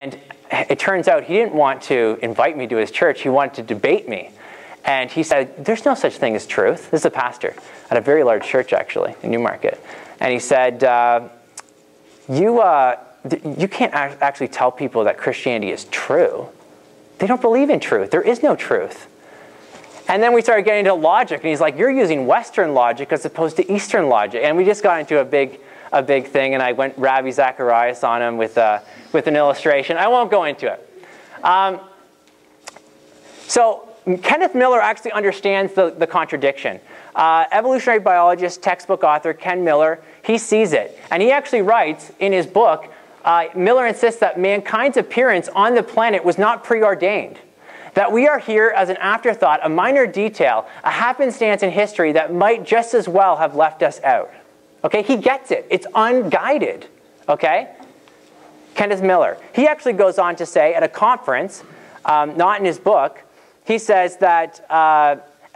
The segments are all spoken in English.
And it turns out he didn't want to invite me to his church. He wanted to debate me. And he said, there's no such thing as truth. This is a pastor at a very large church, actually, in Newmarket. And he said, you can't actually tell people that Christianity is true. They don't believe in truth. There is no truth. And then we started getting into logic. And he's like, you're using Western logic as opposed to Eastern logic. And we just got into a big thing. And I went Rabbi Zacharias on him with an illustration. I won't go into it. So Kenneth Miller actually understands the contradiction. Evolutionary biologist, textbook author Ken Miller, he sees it. And he actually writes in his book, Miller insists that mankind's appearance on the planet was not preordained. That we are here as an afterthought, a minor detail, a happenstance in history that might just as well have left us out. Okay, he gets it. It's unguided. Okay? Kenneth Miller. He actually goes on to say at a conference, not in his book, he says that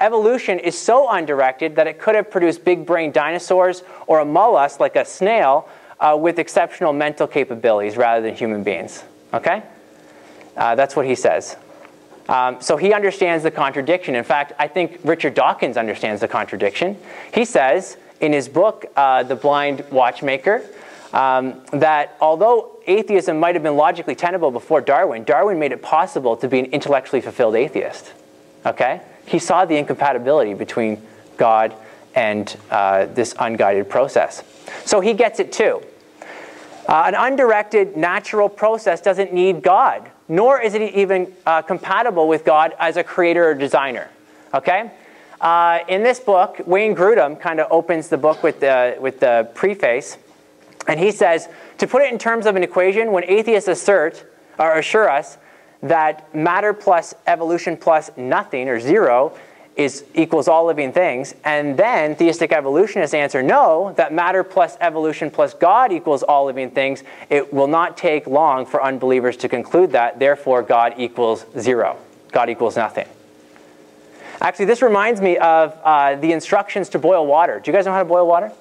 evolution is so undirected that it could have produced big-brained dinosaurs or a mollusk like a snail with exceptional mental capabilities rather than human beings. Okay? That's what he says. So he understands the contradiction. In fact, I think Richard Dawkins understands the contradiction. He says in his book, The Blind Watchmaker, that although atheism might have been logically tenable before Darwin, Darwin made it possible to be an intellectually fulfilled atheist. Okay? He saw the incompatibility between God and this unguided process. So he gets it too. An undirected natural process doesn't need God, nor is it even compatible with God as a creator or designer. Okay? In this book, Wayne Grudem kind of opens the book with the preface, and he says, to put it in terms of an equation, when atheists assure us that matter plus evolution plus nothing, or zero, equals all living things, and then theistic evolutionists answer no, that matter plus evolution plus God equals all living things, it will not take long for unbelievers to conclude that, therefore God equals zero. God equals nothing. Actually, this reminds me of the instructions to boil water. Do you guys know how to boil water?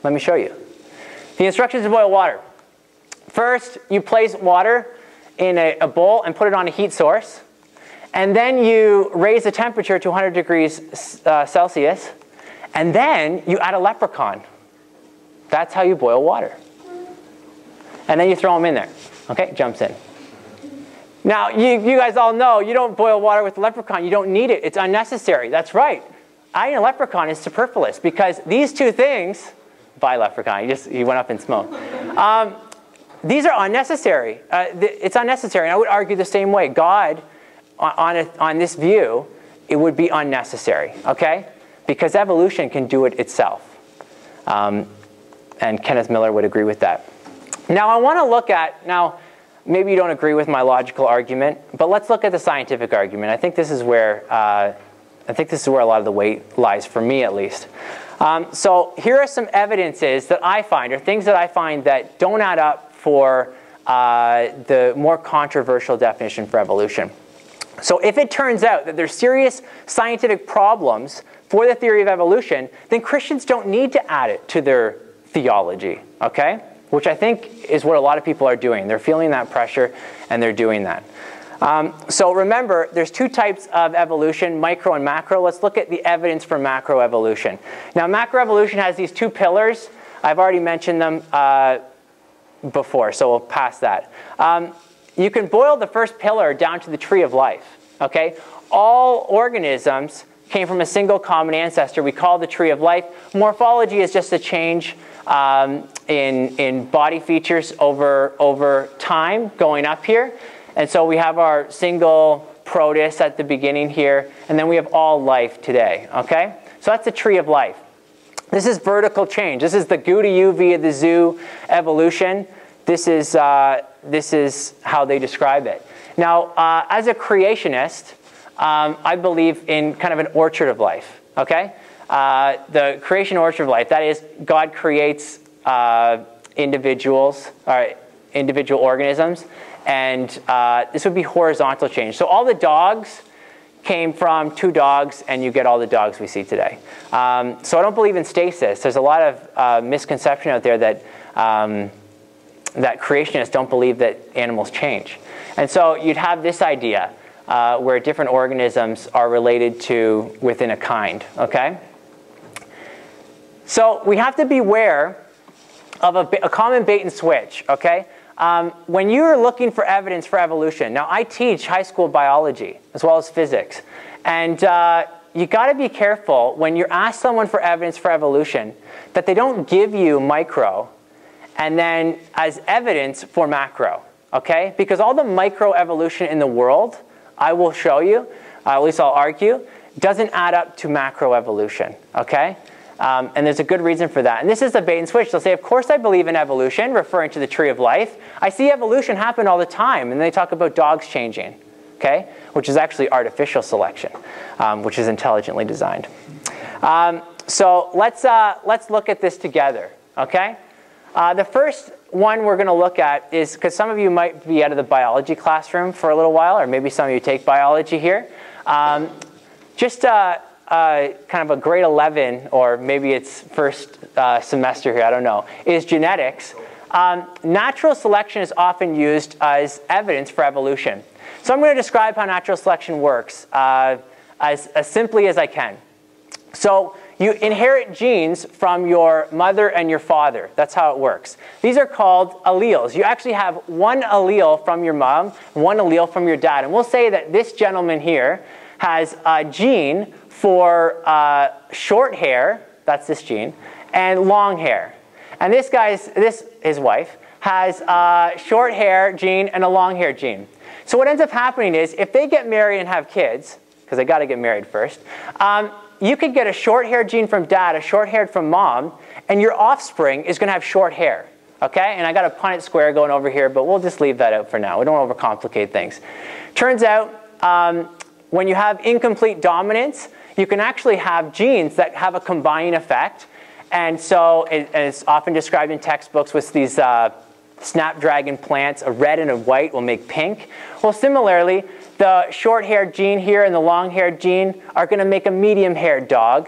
Let me show you. The instructions to boil water. First, you place water in a bowl and put it on a heat source. And then you raise the temperature to 100 degrees Celsius. And then you add a leprechaun. That's how you boil water. And then you throw him in there. Okay, jumps in. Now, you guys all know you don't boil water with leprechaun. You don't need it. It's unnecessary. That's right. Adding a leprechaun is superfluous because these two things, by leprechaun, he went up in smoke. These are unnecessary. It's unnecessary. And I would argue the same way. God, on this view, it would be unnecessary, okay? Because evolution can do it itself. And Kenneth Miller would agree with that. Now, I want to look at, maybe you don't agree with my logical argument, but let's look at the scientific argument. I think this is where a lot of the weight lies, for me at least. So here are some evidences that I find, or things that I find that don't add up for the more controversial definition for evolution. So if it turns out that there's serious scientific problems for the theory of evolution, then Christians don't need to add it to their theology, okay? Which I think is what a lot of people are doing. They're feeling that pressure, and they're doing that. So remember, there's two types of evolution, micro and macro. Let's look at the evidence for macroevolution. Now, macroevolution has these two pillars. I've already mentioned them before, so we'll pass that. You can boil the first pillar down to the tree of life, okay? All organisms came from a single common ancestor we call the tree of life. Morphology is just a change in body features over time going up here. And so we have our single protus at the beginning here, and then we have all life today, okay? So that's the tree of life. This is vertical change. This is the Gouda U via the zoo evolution. This is how they describe it. Now, as a creationist, I believe in kind of an orchard of life, okay? The creation orchard of life, that is, God creates individual organisms, and this would be horizontal change. So all the dogs came from two dogs, and you get all the dogs we see today. So I don't believe in stasis. There's a lot of misconception out there that that creationists don't believe that animals change. And so you'd have this idea where different organisms are related to within a kind, okay? So we have to beware of a common bait and switch, okay? When you're looking for evidence for evolution, now I teach high school biology as well as physics, and you got to be careful when you're asked someone for evidence for evolution that they don't give you micro and then as evidence for macro, okay? Because all the microevolution in the world, I will show you, at least I'll argue, doesn't add up to macroevolution, okay? And there's a good reason for that. And this is a bait and switch. They'll say, of course I believe in evolution, referring to the tree of life. I see evolution happen all the time. And they talk about dogs changing, okay? Which is actually artificial selection, which is intelligently designed. So let's look at this together, okay? The first one we're going to look at is, because some of you might be out of the biology classroom for a little while, or maybe some of you take biology here. Kind of a grade 11, or maybe it's first semester here, I don't know, is genetics. Natural selection is often used as evidence for evolution. So I'm going to describe how natural selection works as simply as I can. So you inherit genes from your mother and your father. That's how it works. These are called alleles. You actually have one allele from your mom, one allele from your dad. And we'll say that this gentleman here has a gene for short hair, that's this gene, and long hair. And his wife, has a short hair gene and a long hair gene. So what ends up happening is, if they get married and have kids, because they got to get married first, you could get a short hair gene from dad, a short hair from mom, and your offspring is going to have short hair. Okay? And I got a Punnett square going over here, but we'll just leave that out for now. We don't overcomplicate things. Turns out, when you have incomplete dominance, you can actually have genes that have a combining effect. And so it's often described in textbooks with these snapdragon plants. A red and a white will make pink. Well, similarly, the short-haired gene here and the long-haired gene are going to make a medium-haired dog.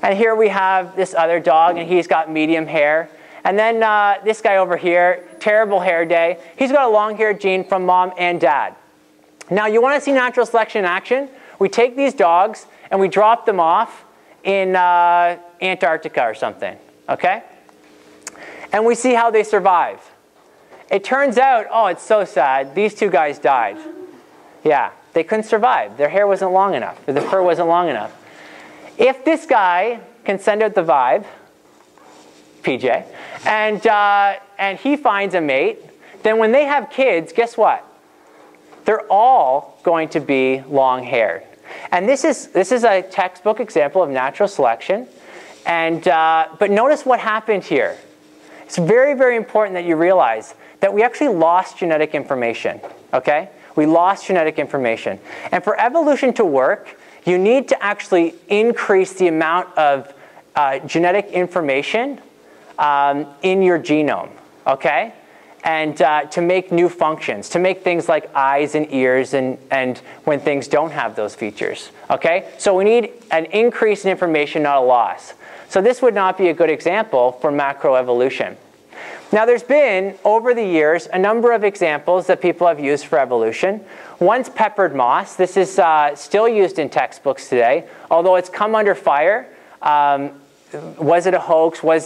And here we have this other dog, and he's got medium hair. And then this guy over here, terrible hair day, he's got a long-haired gene from mom and dad. Now, you want to see natural selection in action? We take these dogs and we drop them off in Antarctica or something, okay? And we see how they survive. It turns out, oh, it's so sad, these two guys died. Yeah, they couldn't survive. Their hair wasn't long enough, or the fur wasn't long enough. If this guy can send out the vibe, PJ, and he finds a mate, then when they have kids, guess what? They're all going to be long-haired. And this is a textbook example of natural selection. And, but notice what happened here. It's very, very important that you realize that we actually lost genetic information. Okay? We lost genetic information. And for evolution to work, you need to actually increase the amount of genetic information in your genome. Okay? And to make new functions, to make things like eyes and ears and when things don't have those features. Okay? So we need an increase in information, not a loss. So this would not be a good example for macroevolution. Now there's been, over the years, a number of examples that people have used for evolution. One's peppered moss. This is still used in textbooks today, although it's come under fire. Was it a hoax? Were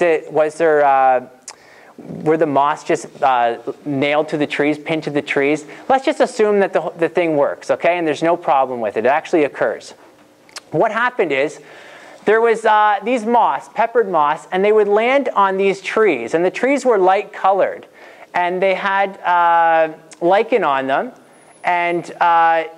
the moss just nailed to the trees, pinned to the trees? Let's just assume that the thing works, okay? And there's no problem with it. It actually occurs. What happened is, there was these moss, peppered moss, and they would land on these trees. And the trees were light colored. And they had lichen on them. And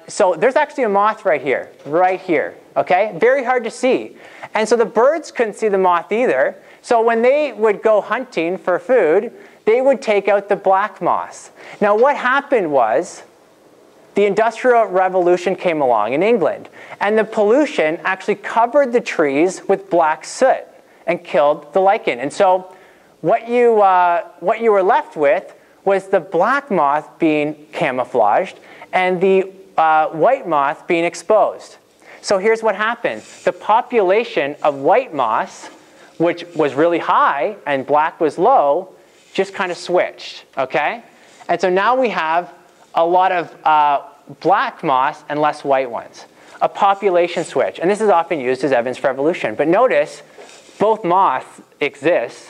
so there's actually a moth right here, okay? Very hard to see. And so the birds couldn't see the moth either. So when they would go hunting for food, they would take out the black moss. Now what happened was, the Industrial Revolution came along in England, and the pollution actually covered the trees with black soot and killed the lichen. And so what you were left with was the black moth being camouflaged and the white moth being exposed. So here's what happened. The population of white moss, which was really high and black was low, just kind of switched, okay? And so now we have a lot of black moths and less white ones. A population switch. And this is often used as evidence for evolution. But notice, both moths existed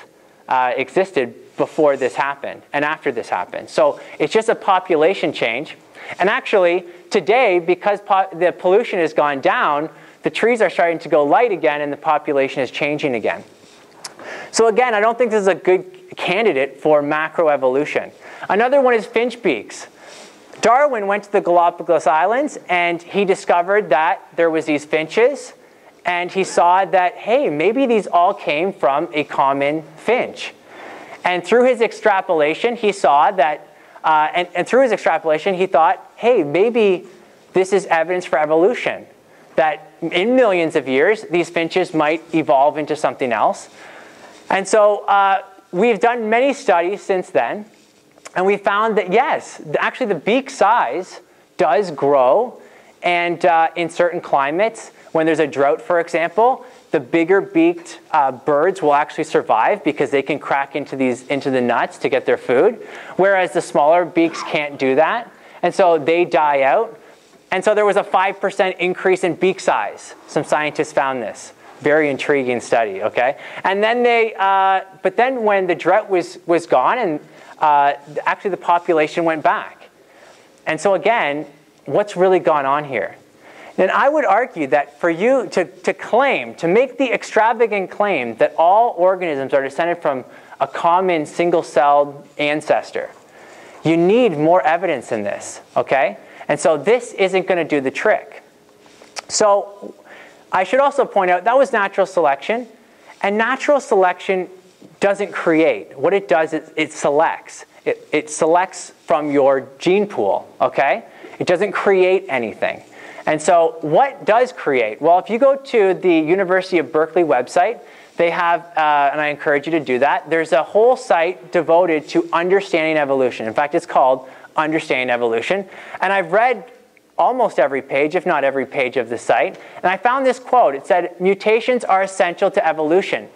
before this happened and after this happened. So it's just a population change. And actually, today, because the pollution has gone down, the trees are starting to go light again and the population is changing again. So again, I don't think this is a good candidate for macroevolution. Another one is finch beaks. Darwin went to the Galapagos Islands and he discovered that there was these finches, and he saw that, hey, maybe these all came from a common finch. And through his extrapolation, he saw that, and through his extrapolation, he thought, hey, maybe this is evidence for evolution, that in millions of years, these finches might evolve into something else. And so we've done many studies since then, and we found that, yes, actually the beak size does grow, and in certain climates, when there's a drought, for example, the bigger beaked birds will actually survive because they can crack into the nuts to get their food, whereas the smaller beaks can't do that, and so they die out. And so there was a 5% increase in beak size. Some scientists found this. Very intriguing study, okay? And then but then when the drought was gone, and actually the population went back. And so again, what's really gone on here? And I would argue that for you to make the extravagant claim that all organisms are descended from a common single-celled ancestor, you need more evidence than this, okay? And so this isn't going to do the trick. So I should also point out that was natural selection, and natural selection doesn't create. What it does is it selects. It selects from your gene pool, okay? It doesn't create anything. And so what does create? Well, if you go to the University of Berkeley website, they have, and I encourage you to do that, there's a whole site devoted to understanding evolution. In fact, it's called Understanding Evolution. And I've read almost every page, if not every page of the site. And I found this quote. It said, "Mutations are essential to evolution.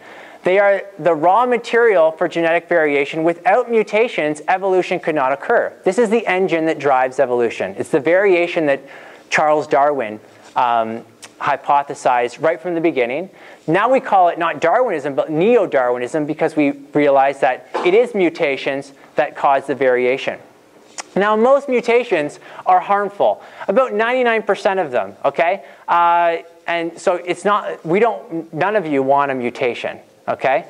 They are the raw material for genetic variation. Without mutations, evolution could not occur." This is the engine that drives evolution. It's the variation that Charles Darwin hypothesized right from the beginning. Now we call it not Darwinism, but neo-Darwinism, because we realize that it is mutations that cause the variation. Now, most mutations are harmful, about 99% of them, okay? And so it's not, none of you want a mutation, okay?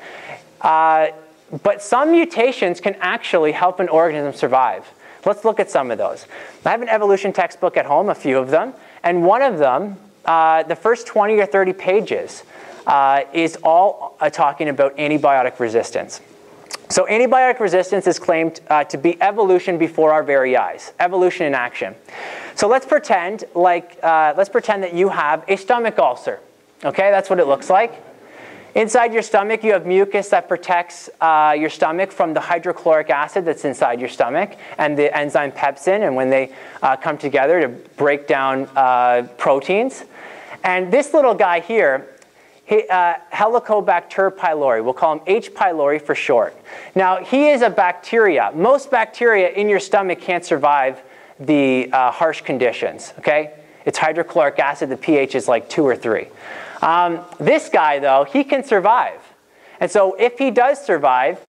But some mutations can actually help an organism survive. Let's look at some of those. I have an evolution textbook at home, a few of them, and one of them, the first 20 or 30 pages, is all talking about antibiotic resistance. So antibiotic resistance is claimed to be evolution before our very eyes, evolution in action. So let's pretend that you have a stomach ulcer. Okay, that's what it looks like. Inside your stomach, you have mucus that protects your stomach from the hydrochloric acid that's inside your stomach and the enzyme pepsin, and when they come together to break down proteins. And this little guy here, Helicobacter pylori, we'll call him H. pylori for short. Now, he is a bacteria. Most bacteria in your stomach can't survive the harsh conditions, okay? It's hydrochloric acid, the pH is like 2 or 3. This guy, though, he can survive. And so if he does survive,